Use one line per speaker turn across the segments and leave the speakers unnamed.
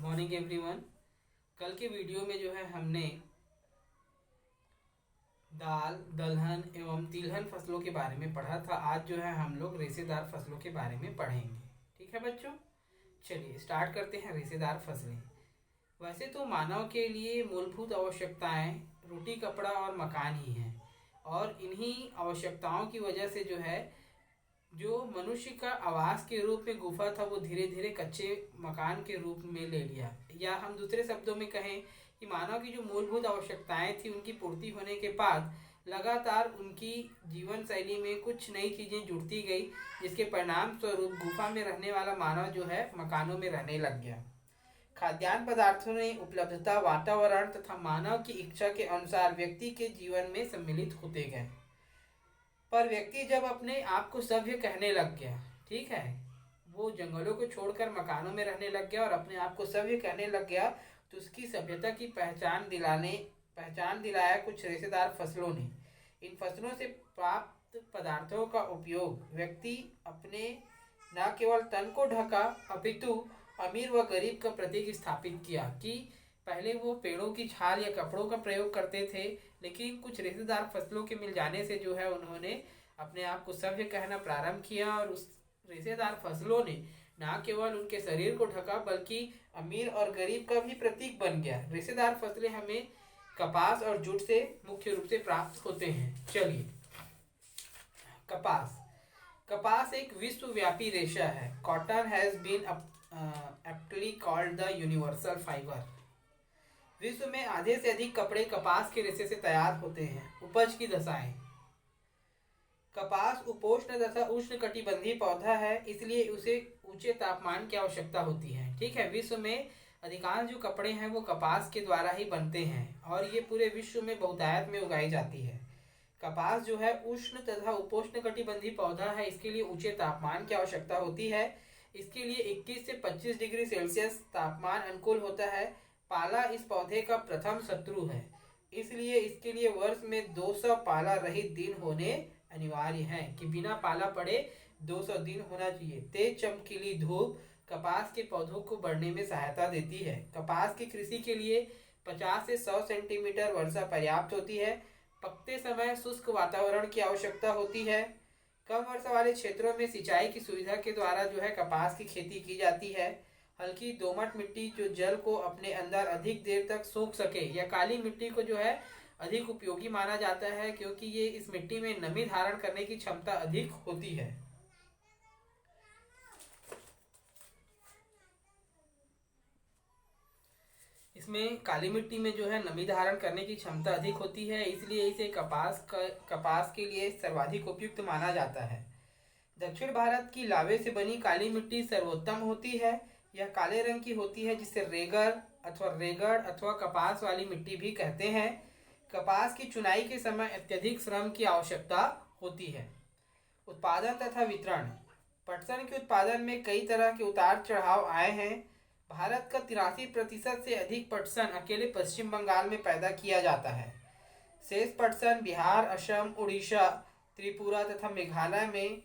Morning everyone. कल के video में जो है हमने दाल दलहन एवं तिलहन फसलों के बारे में पढ़ा था। आज जो है हम लोग रेशेदार फसलों के बारे में पढ़ेंगे। ठीक है बच्चों, चलिए स्टार्ट करते हैं। रेशेदार फसलें वैसे तो मानव के लिए मूलभूत आवश्यकताएं रोटी कपड़ा और मकान ही हैं, और इन्हीं आवश्यकताओं की वजह से जो है जो मनुष्य का आवास के रूप में गुफा था वो धीरे धीरे कच्चे मकान के रूप में ले लिया। या हम दूसरे शब्दों में कहें कि मानव की जो मूलभूत आवश्यकताएं थी उनकी पूर्ति होने के बाद लगातार उनकी जीवन शैली में कुछ नई चीज़ें जुड़ती गई, जिसके परिणाम स्वरूप गुफा में रहने वाला मानव जो है मकानों में रहने लग गया। खाद्यान्न पदार्थों में उपलब्धता वातावरण तथा मानव की इच्छा के अनुसार व्यक्ति के जीवन में सम्मिलित होते गए। पर व्यक्ति जब अपने आप को सभ्य कहने लग गया, ठीक है, वो जंगलों को छोड़कर मकानों में रहने लग गया और अपने आप को सभ्य कहने लग गया, तो उसकी सभ्यता की पहचान दिलाया कुछ रेशेदार फसलों ने। इन फसलों से प्राप्त पदार्थों का उपयोग व्यक्ति अपने न केवल तन को ढका अपितु अमीर व गरीब का प्रतीक स्थापित किया कि पहले वो पेड़ों की छाल या कपड़ों का प्रयोग करते थे, लेकिन कुछ रेशेदार फसलों के मिल जाने से जो है उन्होंने अपने आप को सभ्य कहना प्रारंभ किया। और उस रेशेदार फसलों ने न केवल उनके शरीर को ढका बल्कि अमीर और गरीब का भी प्रतीक बन गया। रेशेदार फसलें हमें कपास और जूट से मुख्य रूप से प्राप्त होते हैं। चलिए, कपास एक विश्वव्यापी रेशा है। Cotton has been aptly called the universal fiber। विश्व में आधे से अधिक कपड़े कपास के रेशे से तैयार होते हैं। उपज की दशाएं। कपास उपोष्ण तथा उष्ण कटिबंधीय पौधा है, इसलिए उसे ऊंचे तापमान की आवश्यकता होती है। ठीक है, विश्व में अधिकांश जो कपड़े हैं वो कपास के द्वारा ही बनते हैं और ये पूरे विश्व में बहुतायत में उगाई जाती है। कपास जो है उष्ण तथा उपोष्ण कटिबंधीय पौधा है, इसके लिए ऊंचे तापमान की आवश्यकता होती है। इसके लिए 21 से 25 डिग्री सेल्सियस तापमान अनुकूल होता है। पाला इस पौधे का प्रथम शत्रु है, इसलिए इसके लिए वर्ष में 200 पाला रहित दिन होने अनिवार्य हैं कि बिना पाला पड़े 200 दिन होना चाहिए। तेज चमकीली धूप कपास के पौधों को बढ़ने में सहायता देती है। कपास की कृषि के लिए 50 से 100 सेंटीमीटर वर्षा पर्याप्त होती है। पकते समय शुष्क वातावरण की आवश्यकता होती है। कम वर्षा वाले क्षेत्रों में सिंचाई की सुविधा के द्वारा जो है कपास की खेती की जाती है। हल्की दोमट मिट्टी जो जल को अपने अंदर अधिक देर तक सोख सके, या काली मिट्टी को जो है अधिक उपयोगी माना जाता है, क्योंकि ये इस मिट्टी में नमी धारण करने की क्षमता अधिक होती है। इसमें काली मिट्टी में जो है नमी धारण करने की क्षमता अधिक होती है, इसलिए इसे कपास के लिए सर्वाधिक उपयुक्त माना जाता है। दक्षिण भारत की लावे से बनी काली मिट्टी सर्वोत्तम होती है। यह काले रंग की होती है, जिसे रेगड़ अथवा कपास वाली मिट्टी भी कहते हैं। कपास की चुनाई के समय अत्यधिक श्रम की आवश्यकता होती है। उत्पादन तथा वितरण। पटसन के उत्पादन में कई तरह के उतार चढ़ाव आए हैं। भारत का 83% से अधिक पटसन अकेले पश्चिम बंगाल में पैदा किया जाता है। शेष पटसन बिहार, असम, उड़ीसा, त्रिपुरा तथा मेघालय में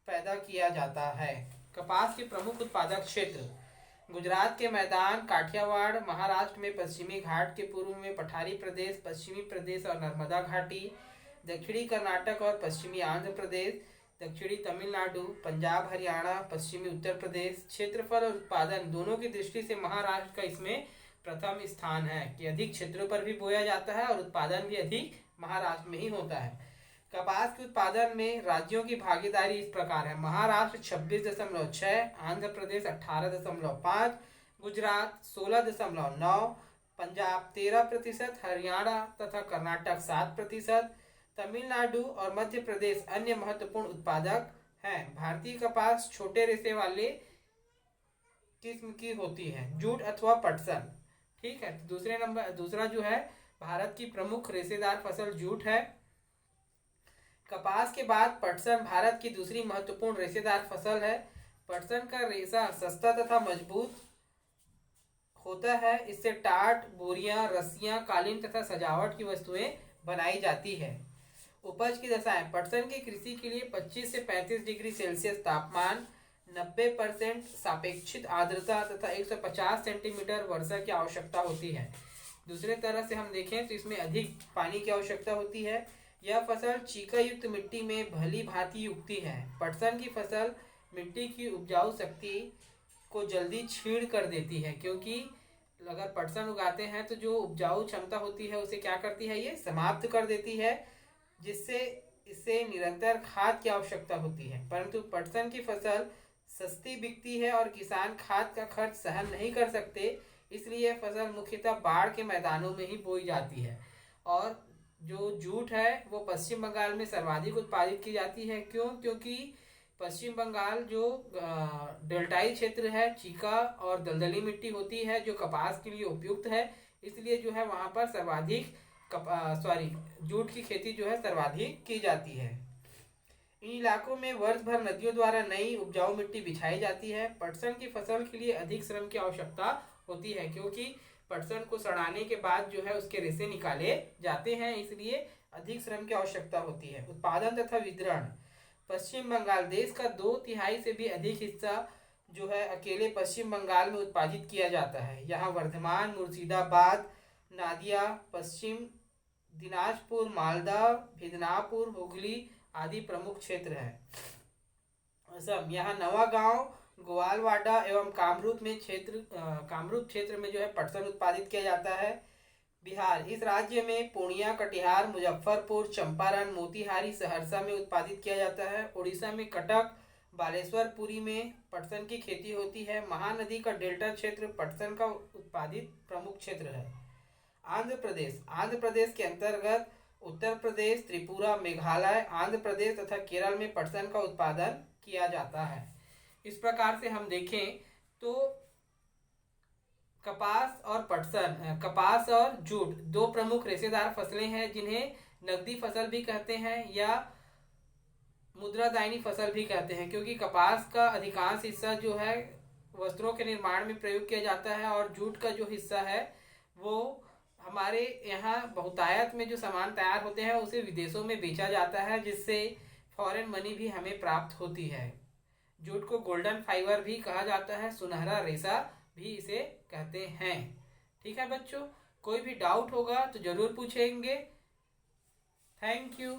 पैदा किया जाता है। कपास के प्रमुख उत्पादक क्षेत्र: गुजरात के मैदान, काठियावाड़, महाराष्ट्र में पश्चिमी घाट के पूर्व में पठारी प्रदेश, पश्चिमी प्रदेश और नर्मदा घाटी, दक्षिणी कर्नाटक और पश्चिमी आंध्र प्रदेश, दक्षिणी तमिलनाडु, पंजाब, हरियाणा, पश्चिमी उत्तर प्रदेश। क्षेत्रफल और उत्पादन दोनों की दृष्टि से महाराष्ट्र का इसमें प्रथम स्थान है कि अधिक क्षेत्रों पर भी बोया जाता है और उत्पादन भी अधिक महाराष्ट्र में ही होता है। कपास के उत्पादन में राज्यों की भागीदारी इस प्रकार है: महाराष्ट्र 26.6, आंध्र प्रदेश 18.5, गुजरात 16.9, पंजाब 13%, हरियाणा तथा कर्नाटक 7%, तमिलनाडु और मध्य प्रदेश अन्य महत्वपूर्ण उत्पादक हैं। भारतीय कपास छोटे रेशे वाले किस्म की होती है, जूट अथवा पटसन। ठीक है, दूसरा जो है भारत की प्रमुख रेशेदार फसल जूट है। कपास के बाद पटसन भारत की दूसरी महत्वपूर्ण रेशेदार फसल है। पटसन का रेशा सस्ता तथा मजबूत होता है। इससे टाट, बोरियां, रस्सियां, कालीन तथा सजावट की वस्तुएं बनाई जाती है। उपज की दशाएं। पटसन की कृषि के लिए 25 से 35 डिग्री सेल्सियस तापमान, 90% सापेक्षिक आर्द्रता तथा 150 सेंटीमीटर वर्षा की आवश्यकता होती है। दूसरे तरह से हम देखें तो इसमें अधिक पानी की आवश्यकता होती है। यह फसल चीका युक्त मिट्टी में भली भांति उगती है। पटसन की फसल मिट्टी की उपजाऊ शक्ति को जल्दी छीण कर देती है, क्योंकि अगर पटसन उगाते हैं तो जो उपजाऊ क्षमता होती है उसे क्या करती है, ये समाप्त कर देती है, जिससे इसे निरंतर खाद की आवश्यकता होती है। परंतु पटसन की फसल सस्ती बिकती है और किसान खाद का खर्च सहन नहीं कर सकते, इसलिए यह फसल मुख्यतः बाढ़ के मैदानों में ही बोई जाती है। और जो जूट है वो पश्चिम बंगाल में सर्वाधिक उत्पादित की जाती है। क्यों? क्योंकि पश्चिम बंगाल जो डेल्टाई क्षेत्र है, चीका और दलदली मिट्टी होती है जो कपास के लिए उपयुक्त है, इसलिए जो है वहाँ पर सर्वाधिक जूट की खेती जो है सर्वाधिक की जाती है। इन इलाकों में वर्ष भर नदियों द्वारा नई उपजाऊ मिट्टी बिछाई जाती है। पटसन की फसल के लिए अधिक श्रम की आवश्यकता होती है, क्योंकि पटसन को सड़ाने के बाद जो है उसके रेशे निकाले जाते हैं, इसलिए अधिक श्रम की आवश्यकता होती है। उत्पादन तथा वितरण। पश्चिम बंगाल देश का 2/3 से भी अधिक हिस्सा जो है अकेले पश्चिम बंगाल में उत्पादित किया जाता है। यहाँ वर्धमान, मुर्शिदाबाद, नादिया, पश्चिम दिनाजपुर, मालदा, मिदनापुर, हुगली आदि प्रमुख क्षेत्र है। असम, यहाँ नवागांव, गोवालवाड़ा एवं कामरूप क्षेत्र में जो है पटसन उत्पादित किया जाता है। बिहार, इस राज्य में पूर्णिया, कटिहार, मुजफ्फरपुर, चंपारण, मोतिहारी, सहरसा में उत्पादित किया जाता है। उड़ीसा में कटक, बालेश्वर, पुरी में पटसन की खेती होती है। महानदी का डेल्टा क्षेत्र पटसन का उत्पादित प्रमुख क्षेत्र है। आंध्र प्रदेश के अंतर्गत उत्तर प्रदेश, त्रिपुरा, मेघालय, आंध्र प्रदेश तथा केरल में पटसन का उत्पादन किया जाता है। इस प्रकार से हम देखें तो कपास और जूट दो प्रमुख रेशेदार फसलें हैं, जिन्हें नकदी फसल भी कहते हैं या मुद्रादायनी फसल भी कहते हैं, क्योंकि कपास का अधिकांश हिस्सा जो है वस्त्रों के निर्माण में प्रयोग किया जाता है और जूट का जो हिस्सा है वो हमारे यहाँ बहुतायत में जो सामान तैयार होते हैं उसे विदेशों में बेचा जाता है, जिससे फॉरेन मनी भी हमें प्राप्त होती है। जूट को गोल्डन फाइबर भी कहा जाता है, सुनहरा रेशा भी इसे कहते हैं। ठीक है बच्चों, कोई भी डाउट होगा तो जरूर पूछेंगे। Thank you.